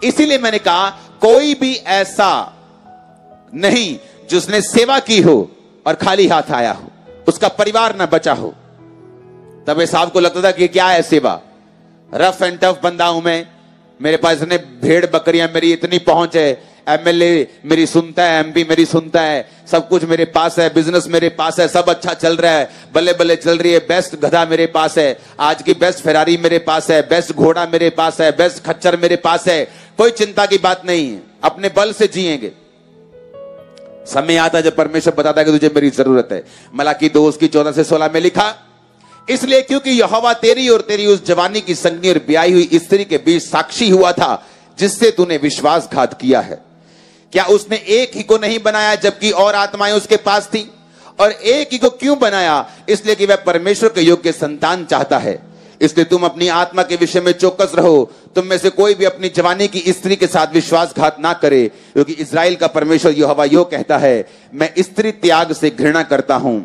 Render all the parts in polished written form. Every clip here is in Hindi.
इसीलिए मैंने कहा कोई भी ऐसा नहीं जिसने सेवा की हो और खाली हाथ आया हो, उसका परिवार ना बचा हो। तब साहब को लगता था कि क्या है सेवा, रफ एंड टफ बंदा हूं मैं, मेरे पास इतने भेड़ बकरियां, मेरी इतनी पहुंच है, एमएलए मेरी सुनता है, एमपी मेरी सुनता है, सब कुछ मेरे पास है, बिजनेस मेरे पास है, सब अच्छा चल रहा है, बल्ले बल्ले चल रही है, बेस्ट गधा मेरे पास है, आज की बेस्ट फेरारी मेरे पास है, बेस्ट घोड़ा मेरे पास है, बेस्ट खच्चर मेरे पास है, कोई चिंता की बात नहीं है, अपने बल से जिएंगे। समय आता है जब परमेश्वर बताता है कि तुझे मेरी जरूरत है। मलाकी 2:14-16 में लिखा, इसलिए क्योंकि यहोवा तेरी और तेरी उस जवानी की संगनी और ब्याही हुई स्त्री के बीच साक्षी हुआ था, जिससे तूने विश्वासघात किया है। क्या उसने एक ही को नहीं बनाया जबकि और आत्माएं उसके पास थी? और एक ही को क्यों बनाया? इसलिए कि वह परमेश्वर के योग्य संतान चाहता है। इसलिए तुम अपनी आत्मा के विषय में चौकस रहो, तुम में से कोई भी अपनी जवानी की स्त्री के साथ विश्वासघात ना करे, क्योंकि इस्राएल का परमेश्वर यहोवा यो कहता है, मैं स्त्री त्याग से घृणा करता हूं,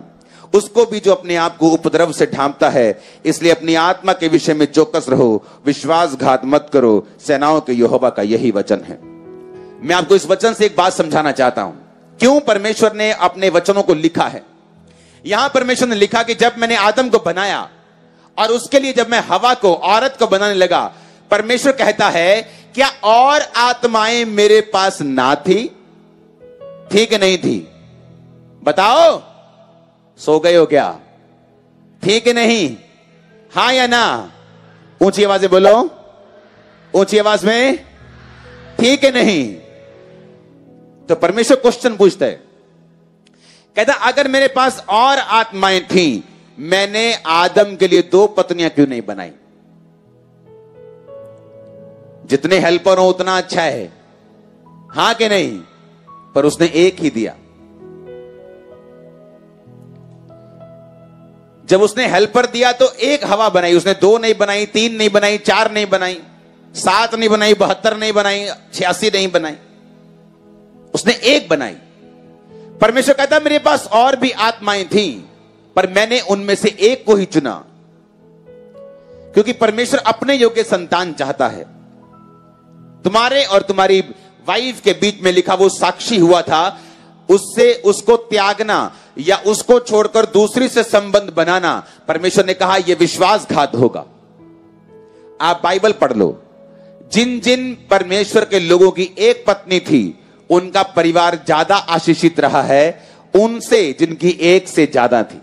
उसको भी जो अपने आप को उपद्रव से ढांपता है। इसलिए अपनी आत्मा के विषय में चौकस रहो, विश्वासघात मत करो, सेनाओं के यहोवा का यही वचन है। मैं आपको इस वचन से एक बात समझाना चाहता हूं, क्यों परमेश्वर ने अपने वचनों को लिखा है। यहां परमेश्वर ने लिखा कि जब मैंने आदम को बनाया और उसके लिए जब मैं हवा को, औरत को बनाने लगा, परमेश्वर कहता है, क्या और आत्माएं मेरे पास ना थी? थी कि नहीं थी? बताओ, सो गए हो क्या? थी कि नहीं? हां या ना? ऊंची आवाज में बोलो, ऊंची आवाज में, थी कि नहीं? तो परमेश्वर क्वेश्चन पूछता है, कहता अगर मेरे पास और आत्माएं थी, मैंने आदम के लिए 2 पत्नियां क्यों नहीं बनाई? जितने हेल्पर हो उतना अच्छा है, हां कि नहीं? पर उसने एक ही दिया। जब उसने हेल्पर दिया तो एक हवा बनाई, उसने 2 नहीं बनाई, 3 नहीं बनाई, 4 नहीं बनाई, 7 नहीं बनाई, 72 नहीं बनाई, 86 नहीं बनाई, उसने एक बनाई। परमेश्वर कहता मेरे पास और भी आत्माएं थी, पर मैंने उनमें से एक को ही चुना, क्योंकि परमेश्वर अपने योग्य संतान चाहता है। तुम्हारे और तुम्हारी वाइफ के बीच में लिखा वो साक्षी हुआ था, उससे उसको त्यागना या उसको छोड़कर दूसरी से संबंध बनाना, परमेश्वर ने कहा यह विश्वासघात होगा। आप बाइबल पढ़ लो, जिन जिन परमेश्वर के लोगों की एक पत्नी थी, उनका परिवार ज्यादा आशीषित रहा है उनसे जिनकी एक से ज्यादा थी।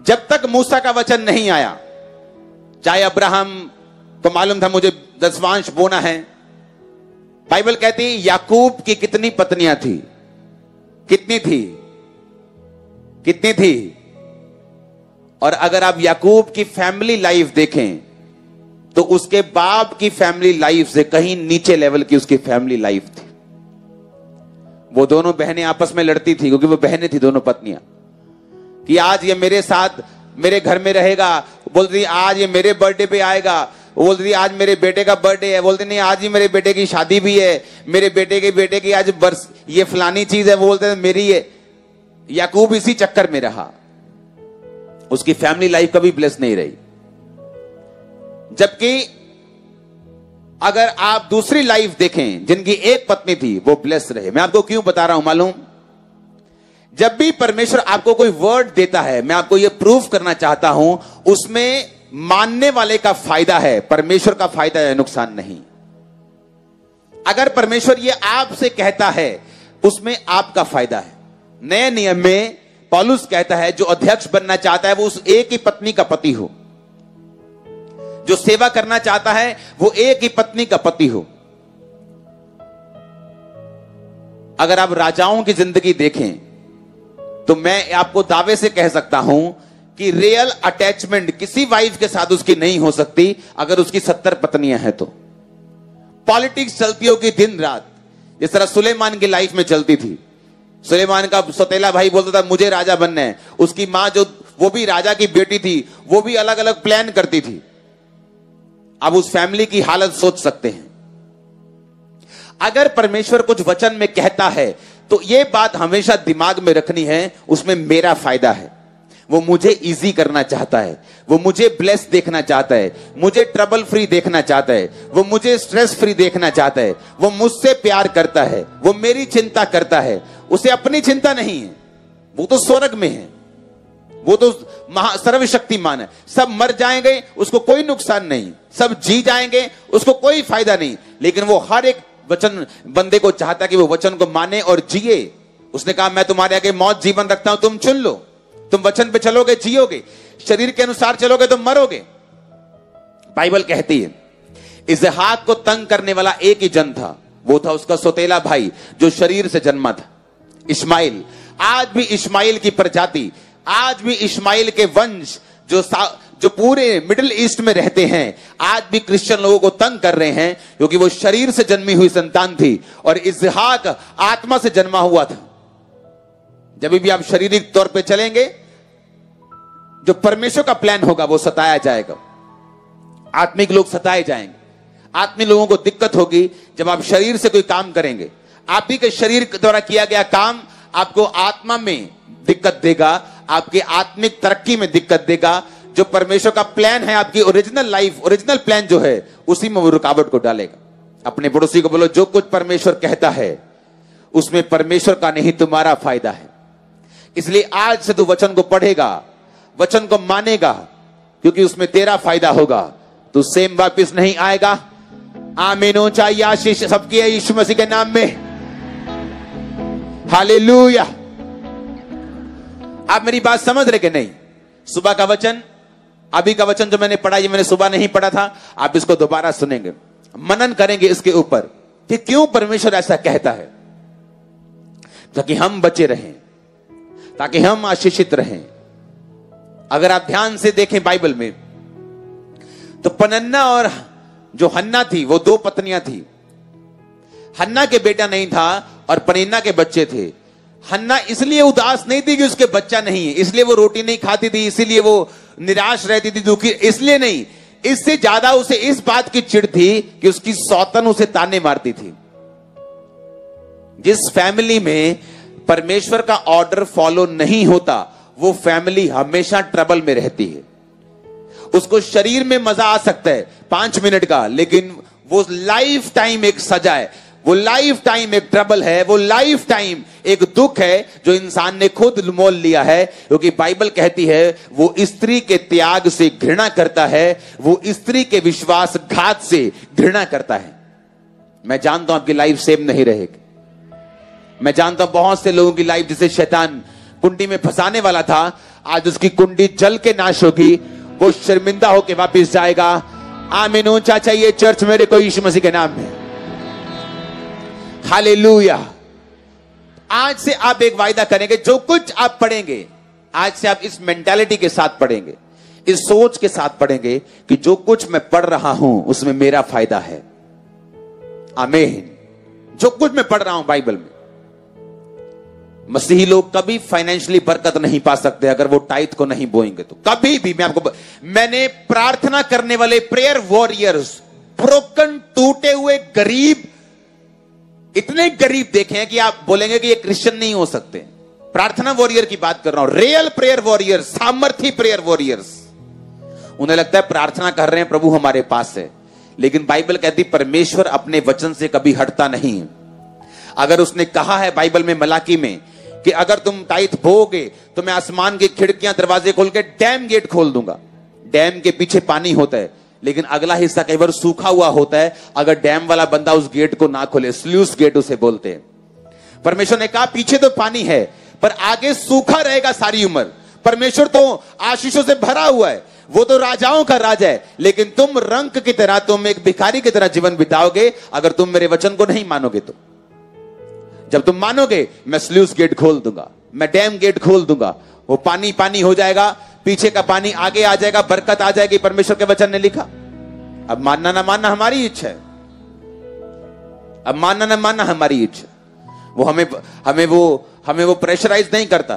जब तक मूसा का वचन नहीं आया, चाहे अब्राहम को मालूम था मुझे दसवांश बोना है, बाइबल कहती याकूब की कितनी पत्नियां थी? कितनी थी? कितनी थी? और अगर आप याकूब की फैमिली लाइफ देखें तो उसके बाप की फैमिली लाइफ से कहीं नीचे लेवल की उसकी फैमिली लाइफ थी। वो दोनों बहनें आपस में लड़ती थी, क्योंकि वो बहनें थी दोनों पत्नियां, कि आज ये मेरे साथ मेरे घर में रहेगा, बोलती आज ये मेरे बर्थडे पे आएगा, बोलती आज मेरे बेटे का बर्थडे है, बोलती नहीं आज ही मेरे बेटे की शादी भी है, मेरे बेटे की आज बरस, ये फलानी चीज है, वो बोलते हैं मेरी है। याकूब इसी चक्कर में रहा, उसकी फैमिली लाइफ कभी ब्लेस नहीं रही। जबकि अगर आप दूसरी लाइफ देखें जिनकी एक पत्नी थी, वो ब्लेस रहे। मैं आपको क्यों बता रहा हूं मालूम? जब भी परमेश्वर आपको कोई वर्ड देता है, मैं आपको यह प्रूव करना चाहता हूं, उसमें मानने वाले का फायदा है, परमेश्वर का फायदा है, नुकसान नहीं। अगर परमेश्वर ये आपसे कहता है, उसमें आपका फायदा है। नए नियम में पौलुस कहता है जो अध्यक्ष बनना चाहता है वो उस एक ही पत्नी का पति हो, जो सेवा करना चाहता है वो एक ही पत्नी का पति हो। अगर आप राजाओं की जिंदगी देखें तो मैं आपको दावे से कह सकता हूं कि रियल अटैचमेंट किसी वाइफ के साथ उसकी नहीं हो सकती अगर उसकी 70 पत्नियां हैं तो। पॉलिटिक्स चलती होगी दिन रात, जिस तरह सुलेमान की लाइफ में चलती थी। सुलेमान का सौतेला भाई बोलता था मुझे राजा बनना है, उसकी मां जो वो भी राजा की बेटी थी, वो भी अलग अलग प्लान करती थी। अब उस फैमिली की हालत सोच सकते हैं। अगर परमेश्वर कुछ वचन में कहता है तो यह बात हमेशा दिमाग में रखनी है, उसमें मेरा फायदा है। वो मुझे इजी करना चाहता है, वो मुझे ब्लेस देखना चाहता है, मुझे ट्रबल फ्री देखना चाहता है, वो मुझे स्ट्रेस फ्री देखना चाहता है, वो मुझसे प्यार करता है, वो मेरी चिंता करता है। उसे अपनी चिंता नहीं है, वो तो स्वर्ग में है, वो तो सर्वशक्तिमान है। सब मर जाएंगे उसको कोई नुकसान नहीं, सब जी जाएंगे उसको कोई फायदा नहीं, लेकिन वो हर एक वचन बंदे को चाहता कि वो वचन को माने और जिए। उसने कहा मैं तुम्हारे आगे मौत जीवन रखता हूं, तुम चुन लो। तुम वचन पे चलोगे जियोगे, शरीर के अनुसार चलोगे तो मरोगे। बाइबल कहती है इसहाक को तंग करने वाला एक ही जन था, वो था उसका सौतेला भाई जो शरीर से जन्मा था, इस्माइल। आज भी इस्माइल की प्रजाति, आज भी इस्माइल के वंश जो पूरे मिडिल ईस्ट में रहते हैं, आज भी क्रिश्चियन लोगों को तंग कर रहे हैं, क्योंकि वो शरीर से जन्मी हुई संतान थी और इसहाक आत्मा से जन्मा हुआ था। जब भी आप शारीरिक तौर पे चलेंगे, जो परमेश्वर का प्लान होगा वो सताया जाएगा। आत्मिक लोग सताए जाएंगे, आत्मिक लोगों को दिक्कत होगी जब आप शरीर से कोई काम करेंगे। आप ही के शरीर द्वारा किया गया काम आपको आत्मा में दिक्कत देगा, आपकी आत्मिक तरक्की में दिक्कत देगा। जो परमेश्वर का प्लान है, आपकी ओरिजिनल लाइफ, ओरिजिनल प्लान जो है, उसी में वो रुकावट को डालेगा। अपने पड़ोसी को बोलो जो कुछ परमेश्वर कहता है उसमें परमेश्वर का नहीं तुम्हारा फायदा है। इसलिए आज से तू वचन को पढ़ेगा, वचन को मानेगा, क्योंकि उसमें तेरा फायदा होगा। तू सेम वापिस नहीं आएगा। आमीन हो चाहिए आशीष सबकी है यीशु मसीह के नाम में। हालेलुया। आप मेरी बात समझ रहे कि नहीं? सुबह का वचन, अभी का वचन जो मैंने पढ़ा, ये मैंने सुबह नहीं पढ़ा था, आप इसको दोबारा सुनेंगे, मनन करेंगे इसके ऊपर कि क्यों परमेश्वर ऐसा कहता है, ताकि हम बचे रहें, ताकि हम आशीषित रहें। अगर आप ध्यान से देखें बाइबल में, तो पनन्ना और जो हन्ना थी वो दो पत्नियां थी। हन्ना के बेटा नहीं था और पनिन्ना के बच्चे थे। हन्ना इसलिए उदास नहीं थी कि उसके बच्चा नहीं है, इसलिए वो रोटी नहीं खाती थी, इसीलिए वो निराश रहती थी, दुखी, इसलिए नहीं। इससे ज्यादा उसे इस बात की चिढ़ थी कि उसकी सौतन उसे ताने मारती थी। जिस फैमिली में परमेश्वर का ऑर्डर फॉलो नहीं होता, वो फैमिली हमेशा ट्रबल में रहती है। उसको शरीर में मजा आ सकता है 5 मिनट का, लेकिन वो लाइफ टाइम एक सजा है, वो लाइफ टाइम एक ट्रबल है, वो लाइफ टाइम एक दुख है जो इंसान ने खुद मोल लिया है। क्योंकि बाइबल कहती है वो स्त्री के त्याग से घृणा करता है, वो स्त्री के विश्वासघात से घृणा करता है। मैं जानता हूं आपकी लाइफ सेम नहीं रहेगी। मैं जानता हूं बहुत से लोगों की लाइफ जिसे शैतान कुंडी में फंसाने वाला था, आज उसकी कुंडी जल के नाश होगी, वो शर्मिंदा होकर वापिस जाएगा। आमीन ऊंचा चाहिए चर्च मेरे को यीशु मसीह के नाम में। हालेलुया। आज से आप एक वायदा करेंगे, जो कुछ आप पढ़ेंगे आज से आप इस मेंटालिटी के साथ पढ़ेंगे, इस सोच के साथ पढ़ेंगे कि जो कुछ मैं पढ़ रहा हूं उसमें मेरा फायदा है। आमीन। जो कुछ मैं पढ़ रहा हूं बाइबल में, मसीही लोग कभी फाइनेंशियली बरकत नहीं पा सकते अगर वो टाइथ को नहीं बोएंगे तो। कभी भी मैंने प्रार्थना करने वाले प्रेयर वॉरियर्स, ब्रोकन, टूटे हुए गरीब, इतने गरीब देखे हैं कि आप बोलेंगे कि ये क्रिश्चियन नहीं हो सकते। प्रार्थना वॉरियर की बात कर रहा हूं, रियल प्रेयर वॉरियर्स, सामर्थी प्रेयर वॉरियर्स। उन्हें लगता है प्रार्थना कर रहे हैं, प्रभु हमारे पास है, लेकिन बाइबल कहती परमेश्वर अपने वचन से कभी हटता नहीं। अगर उसने कहा है बाइबल में मलाकी में कि अगर तुम टाइथ बोओगे तो मैं आसमान की खिड़कियां दरवाजे खोल के डैम गेट खोल दूंगा। डैम के पीछे पानी होता है, लेकिन अगला हिस्सा कई बार सूखा हुआ होता है। अगर डैम वाला बंदा उस गेट को ना खोले, स्लूस गेट उसे बोलते हैं। परमेश्वर ने कहा पीछे तो पानी है पर आगे सूखा रहेगा सारी उम्र। परमेश्वर तो आशीषों से भरा हुआ है, वो तो राजाओं का राजा है, लेकिन तुम रंक की तरह, तुम एक भिखारी की तरह जीवन बिताओगे अगर तुम मेरे वचन को नहीं मानोगे तो। जब तुम मानोगे मैं स्लूस गेट खोल दूंगा, मैं डैम गेट खोल दूंगा, वो पानी पानी हो जाएगा, पीछे का पानी आगे आ जाएगा, बरकत आ जाएगी। परमेश्वर के वचन ने लिखा। अब मानना ना मानना हमारी इच्छा है, अब मानना ना मानना हमारी इच्छा। वो हमें वो प्रेशराइज नहीं करता,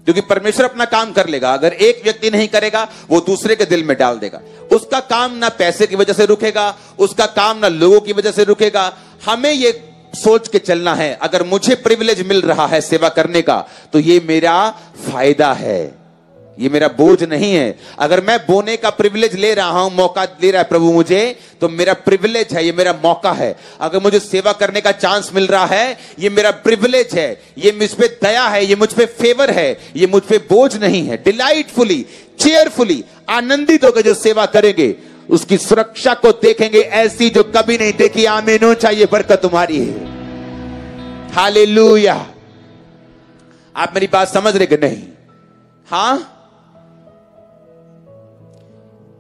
क्योंकि परमेश्वर अपना काम कर लेगा। अगर एक व्यक्ति नहीं करेगा वो दूसरे के दिल में डाल देगा। उसका काम ना पैसे की वजह से रुकेगा, उसका काम ना लोगों की वजह से रुकेगा। हमें ये सोच के चलना है अगर मुझे प्रिविलेज मिल रहा है सेवा करने का तो ये मेरा फायदा है। ये मेरा बोझ नहीं है। अगर मैं बोने का प्रिविलेज ले रहा हूं, मौका दे रहा है प्रभु मुझे, तो मेरा प्रिविलेज है, ये मेरा मौका है। अगर मुझे सेवा करने का चांस मिल रहा है, ये मेरा प्रिविलेज है, ये मुझ पे दया है, ये मुझ पे फेवर है, ये मुझ पे बोझ नहीं है। डिलाइटफुली, चेयरफुली, आनंदित होकर जो सेवा करेंगे उसकी सुरक्षा को देखेंगे ऐसी जो कभी नहीं देखी। आमीन हो, चाहिए बरकत तुम्हारी है। हालेलुया। आप मेरी बात समझ रहे कि नहीं? हां,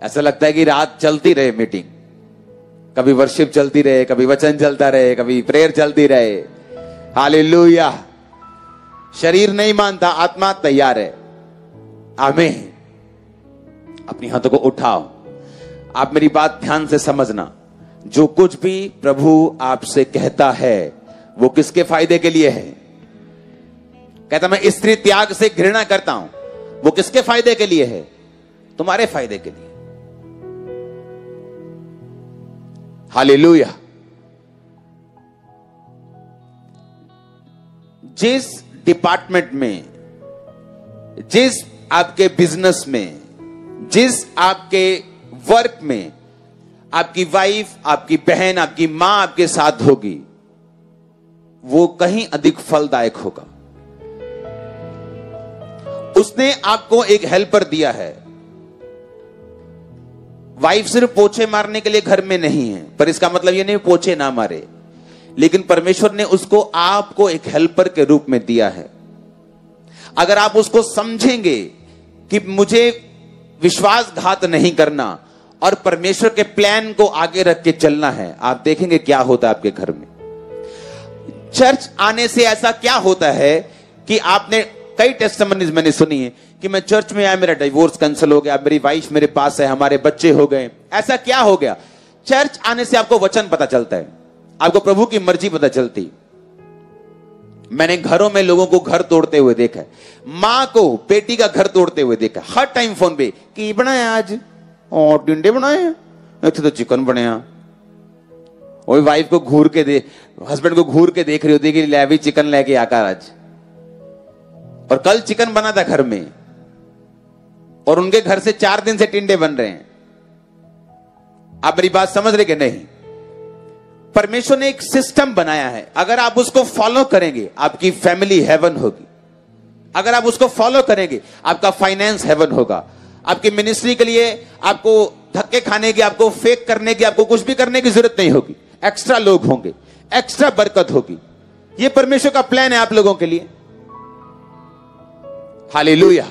ऐसा लगता है कि रात चलती रहे मीटिंग, कभी वर्शिप चलती रहे, कभी वचन चलता रहे, कभी प्रेयर चलती रहे। हालेलुया। शरीर नहीं मानता, आत्मा तैयार है। आमीन। अपनी हाथों को उठाओ। आप मेरी बात ध्यान से समझना। जो कुछ भी प्रभु आपसे कहता है वो किसके फायदे के लिए है? कहता मैं स्त्री त्याग से घृणा करता हूं, वो किसके फायदे के लिए है? तुम्हारे फायदे के लिए। हालेलुया। जिस डिपार्टमेंट में, जिस आपके बिजनेस में, जिस आपके वर्क में आपकी वाइफ, आपकी बहन, आपकी मां आपके साथ होगी, वो कहीं अधिक फलदायक होगा। उसने आपको एक हेल्पर दिया है। वाइफ सिर्फ पोछे मारने के लिए घर में नहीं है, पर इसका मतलब यह नहीं पोछे ना मारे, लेकिन परमेश्वर ने उसको आपको एक हेल्पर के रूप में दिया है। अगर आप उसको समझेंगे कि मुझे विश्वासघात नहीं करना और परमेश्वर के प्लान को आगे रख के चलना है, आप देखेंगे क्या होता है आपके घर में। चर्च आने से ऐसा क्या होता है कि आपने कई टेस्टिमनीज मैंने सुनी है कि मैं चर्च में आया, मेरा डिवोर्स कैंसिल हो गया, मेरी वाइफ मेरे पास है, हमारे बच्चे हो गए। ऐसा क्या हो गया? चर्च आने से आपको वचन पता चलता है, आपको प्रभु की मर्जी पता चलती। मैंने घरों में लोगों को घर तोड़ते हुए देखा है, मां को बेटी का घर तोड़ते हुए देखा। हर टाइम फोन पे की बनाया आज, और टिंडे बनाए, तो चिकन बनाया। वही वाइफ को घूर के दे, हस्बैंड को घूर के देख रही होती कि ले भी चिकन लेके आकर आज, और कल चिकन बना था घर में, और उनके घर से 4 दिन से टिंडे बन रहे हैं। आप मेरी बात समझ रहे कि नहीं? परमेश्वर ने एक सिस्टम बनाया है, अगर आप उसको फॉलो करेंगे आपकी फैमिली हेवन होगी। अगर आप उसको फॉलो करेंगे आपका फाइनेंस हेवन होगा। आपकी मिनिस्ट्री के लिए आपको धक्के खाने की, आपको फेक करने की, आपको कुछ भी करने की जरूरत नहीं होगी। एक्स्ट्रा लोग होंगे, एक्स्ट्रा बरकत होगी। यह परमेश्वर का प्लान है आप लोगों के लिए। हालेलुया।